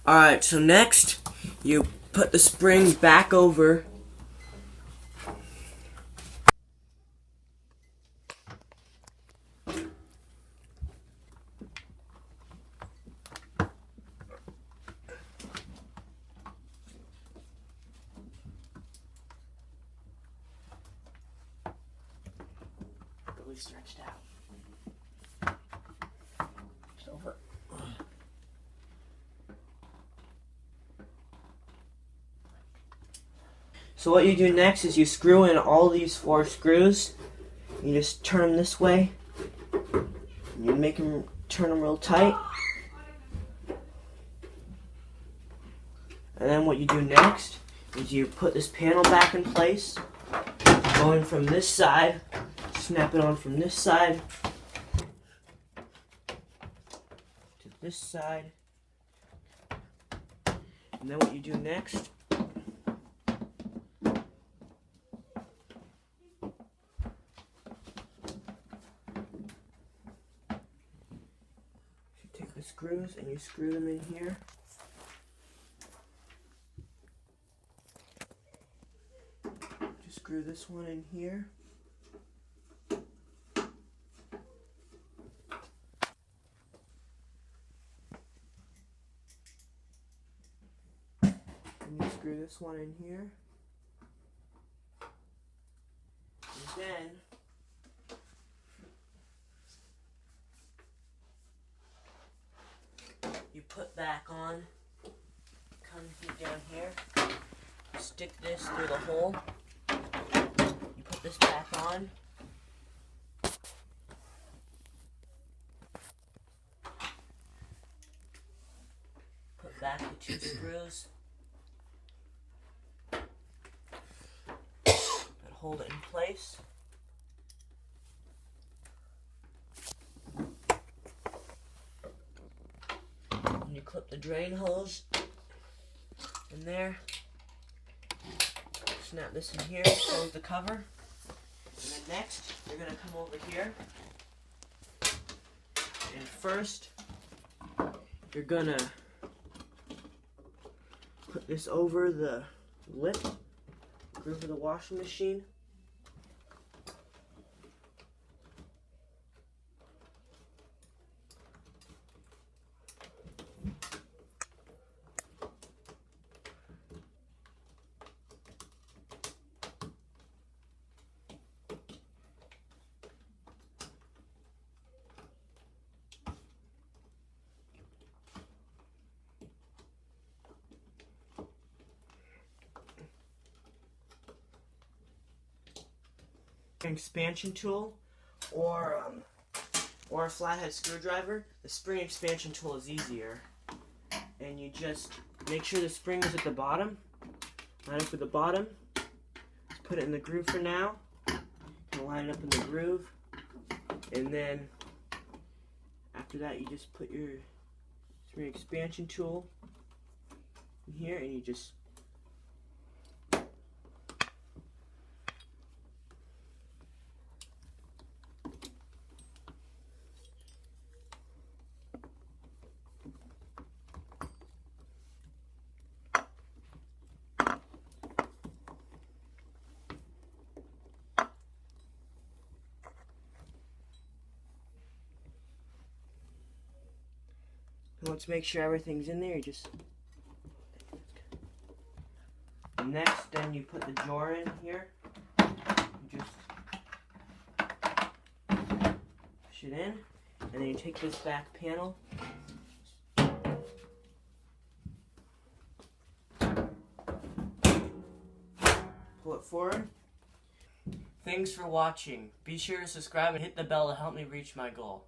Alright, so next, you put the spring back over. Really stretched out. Just over. So what you do next is you screw in all these 4 screws. You just turn them this way. You make them turn them real tight. And then what you do next is you put this panel back in place, going from this side, snap it on from this side to this side. And then what you do next you take the screws and you screw them in here. Just screw this one in here. And you screw this one in here. And then you put back on, come down here, stick this through the hole, you put this back on, put back the 2 screws, and hold it in place. You clip the drain hose in there, snap this in here, close the cover, and then next you're going to come over here, and first you're going to put this over the lip, over the washing machine. Expansion tool or a flathead screwdriver. The spring expansion tool is easier, and you just make sure the spring is at the bottom. Line up with the bottom. Just put it in the groove for now. And line it up in the groove, and then after that you just put your spring expansion tool in here, and you just once make sure everything's in there, you just next then you put the drawer in here. You just push it in, and then you take this back panel, pull it forward. Thanks for watching. Be sure to subscribe and hit the bell to help me reach my goal.